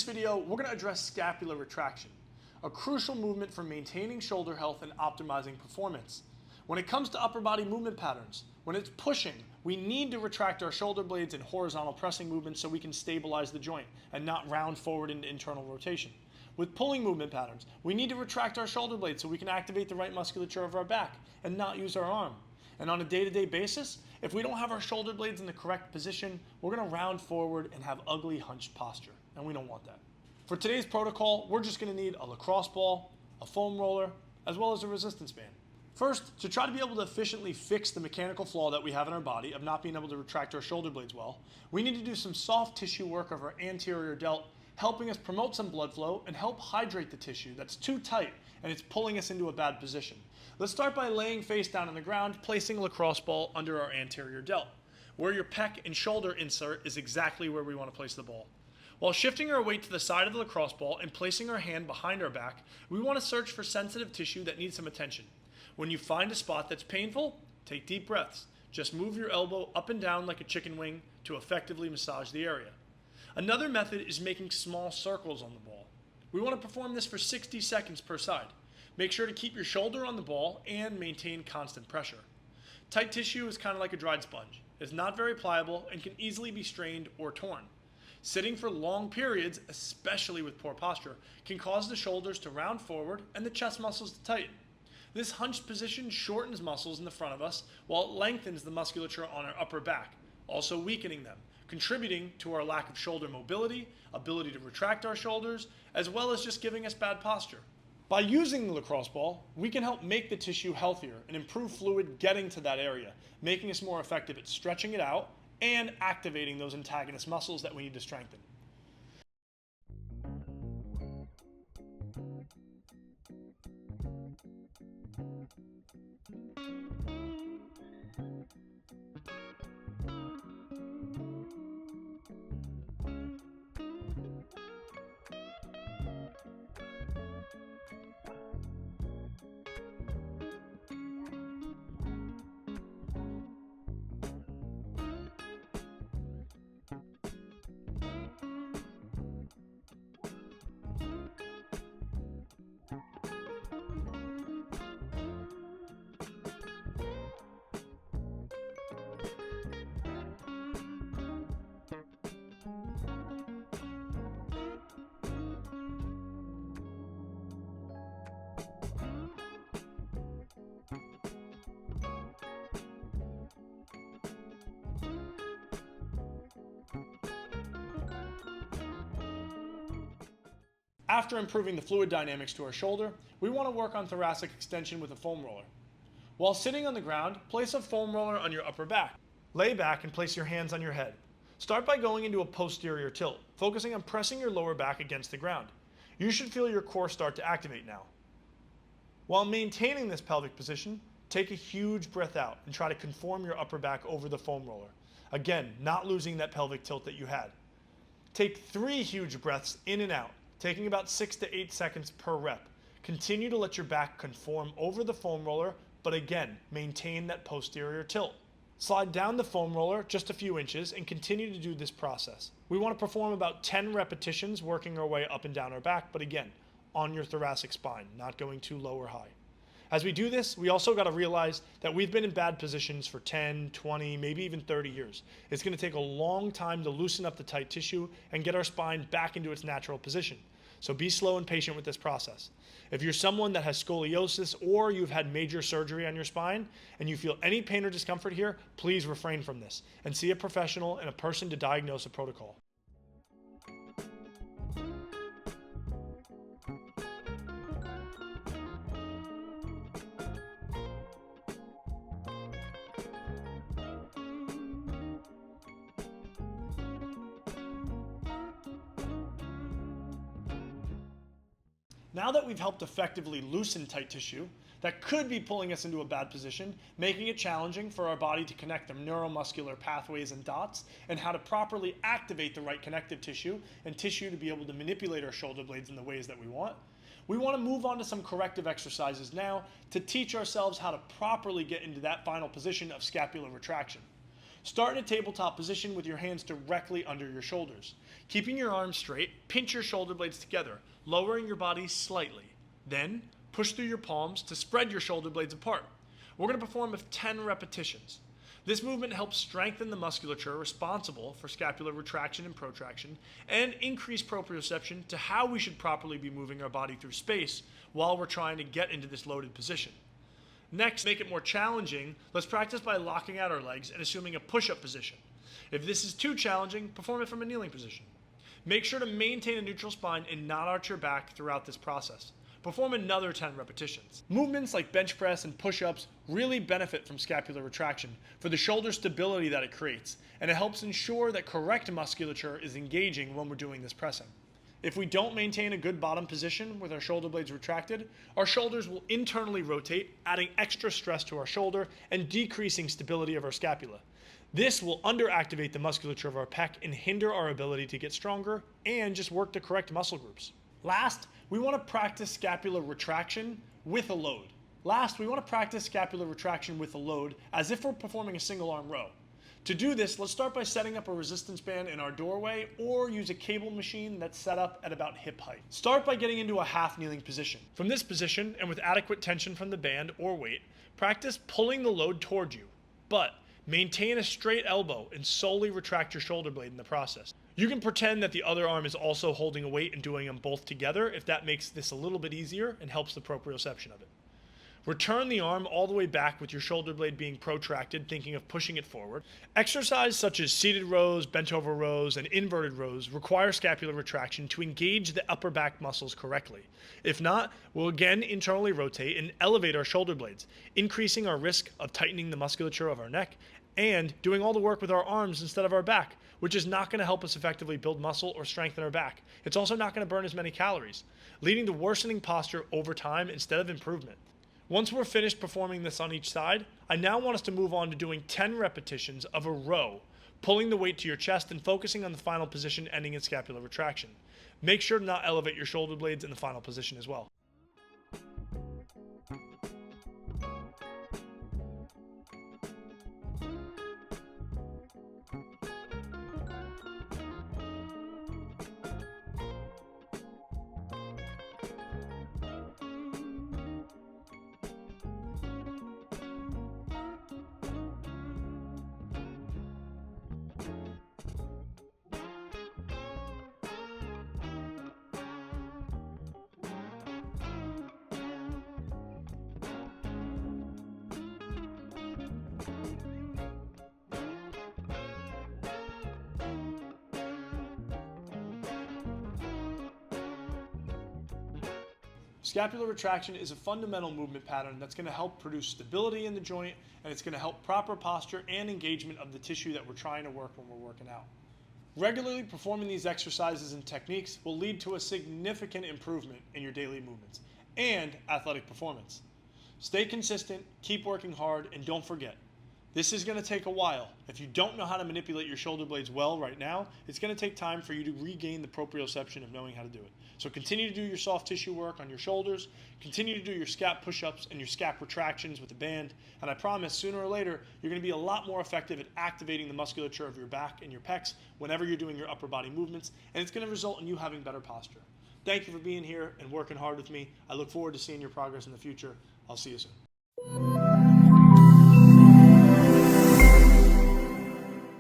this video, we're going to address scapular retraction, a crucial movement for maintaining shoulder health and optimizing performance. When it comes to upper body movement patterns, when it's pushing, we need to retract our shoulder blades in horizontal pressing movements so we can stabilize the joint and not round forward into internal rotation. With pulling movement patterns, we need to retract our shoulder blades so we can activate the right musculature of our back and not use our arm. And on a day-to-day basis, if we don't have our shoulder blades in the correct position, we're going to round forward and have ugly hunched posture, and we don't want that. For today's protocol, we're just going to need a lacrosse ball, a foam roller, as well as a resistance band. First, to try to be able to efficiently fix the mechanical flaw that we have in our body of not being able to retract our shoulder blades well, we need to do some soft tissue work of our anterior delt, helping us promote some blood flow and help hydrate the tissue that's too tight and it's pulling us into a bad position. Let's start by laying face down on the ground, placing a lacrosse ball under our anterior delt. Where your pec and shoulder insert is exactly where we want to place the ball. While shifting our weight to the side of the lacrosse ball and placing our hand behind our back, we want to search for sensitive tissue that needs some attention. When you find a spot that's painful, take deep breaths. Just move your elbow up and down like a chicken wing to effectively massage the area. Another method is making small circles on the ball. We want to perform this for 60 seconds per side. Make sure to keep your shoulder on the ball and maintain constant pressure. Tight tissue is kind of like a dried sponge. It's not very pliable and can easily be strained or torn. Sitting for long periods, especially with poor posture, can cause the shoulders to round forward and the chest muscles to tighten. This hunched position shortens muscles in the front of us while it lengthens the musculature on our upper back, also weakening them, contributing to our lack of shoulder mobility, ability to retract our shoulders, as well as just giving us bad posture. By using the lacrosse ball, we can help make the tissue healthier and improve fluid getting to that area, making us more effective at stretching it out and activating those antagonist muscles that we need to strengthen. After improving the fluid dynamics to our shoulder, we want to work on thoracic extension with a foam roller. While sitting on the ground, place a foam roller on your upper back. Lay back and place your hands on your head. Start by going into a posterior tilt, focusing on pressing your lower back against the ground. You should feel your core start to activate now. While maintaining this pelvic position, take a huge breath out and try to conform your upper back over the foam roller. Again, not losing that pelvic tilt that you had. Take 3 huge breaths in and out, taking about 6 to 8 seconds per rep. Continue to let your back conform over the foam roller, but again, maintain that posterior tilt. Slide down the foam roller just a few inches and continue to do this process. We want to perform about 10 repetitions working our way up and down our back, but again, on your thoracic spine, not going too low or high. As we do this, we also got to realize that we've been in bad positions for 10, 20, maybe even 30 years. It's going to take a long time to loosen up the tight tissue and get our spine back into its natural position. So be slow and patient with this process. If you're someone that has scoliosis or you've had major surgery on your spine and you feel any pain or discomfort here, please refrain from this and see a professional and a person to diagnose a protocol. Now that we've helped effectively loosen tight tissue that could be pulling us into a bad position, making it challenging for our body to connect the neuromuscular pathways and dots, and how to properly activate the right connective tissue and tissue to be able to manipulate our shoulder blades in the ways that we want to move on to some corrective exercises now to teach ourselves how to properly get into that final position of scapular retraction. Start in a tabletop position with your hands directly under your shoulders. Keeping your arms straight, pinch your shoulder blades together, lowering your body slightly. Then, push through your palms to spread your shoulder blades apart. We're going to perform 10 repetitions. This movement helps strengthen the musculature responsible for scapular retraction and protraction and increase proprioception to how we should properly be moving our body through space while we're trying to get into this loaded position. Next, to make it more challenging, let's practice by locking out our legs and assuming a push-up position. If this is too challenging, perform it from a kneeling position. Make sure to maintain a neutral spine and not arch your back throughout this process. Perform another 10 repetitions. Movements like bench press and push-ups really benefit from scapular retraction for the shoulder stability that it creates, and it helps ensure that correct musculature is engaging when we're doing this pressing. If we don't maintain a good bottom position with our shoulder blades retracted, our shoulders will internally rotate, adding extra stress to our shoulder and decreasing stability of our scapula. This will underactivate the musculature of our pec and hinder our ability to get stronger and just work the correct muscle groups. Last, we want to practice scapular retraction with a load. As if we're performing a single arm row. To do this, let's start by setting up a resistance band in our doorway or use a cable machine that's set up at about hip height. Start by getting into a half kneeling position. From this position, and with adequate tension from the band or weight, practice pulling the load toward you, but maintain a straight elbow and solely retract your shoulder blade in the process. You can pretend that the other arm is also holding a weight and doing them both together if that makes this a little bit easier and helps the proprioception of it. Return the arm all the way back with your shoulder blade being protracted, thinking of pushing it forward. Exercises such as seated rows, bent over rows, and inverted rows require scapular retraction to engage the upper back muscles correctly. If not, we'll again internally rotate and elevate our shoulder blades, increasing our risk of tightening the musculature of our neck and doing all the work with our arms instead of our back, which is not going to help us effectively build muscle or strengthen our back. It's also not going to burn as many calories, leading to worsening posture over time instead of improvement. Once we're finished performing this on each side, I now want us to move on to doing 10 repetitions of a row, pulling the weight to your chest and focusing on the final position ending in scapular retraction. Make sure to not elevate your shoulder blades in the final position as well. Scapular retraction is a fundamental movement pattern that's going to help produce stability in the joint, and it's going to help proper posture and engagement of the tissue that we're trying to work when we're working out. Regularly performing these exercises and techniques will lead to a significant improvement in your daily movements and athletic performance. Stay consistent, keep working hard, and don't forget, this is going to take a while. If you don't know how to manipulate your shoulder blades well right now, it's going to take time for you to regain the proprioception of knowing how to do it. So continue to do your soft tissue work on your shoulders, continue to do your scap push-ups and your scap retractions with the band, and I promise sooner or later you're going to be a lot more effective at activating the musculature of your back and your pecs whenever you're doing your upper body movements, and it's going to result in you having better posture. Thank you for being here and working hard with me. I look forward to seeing your progress in the future. I'll see you soon.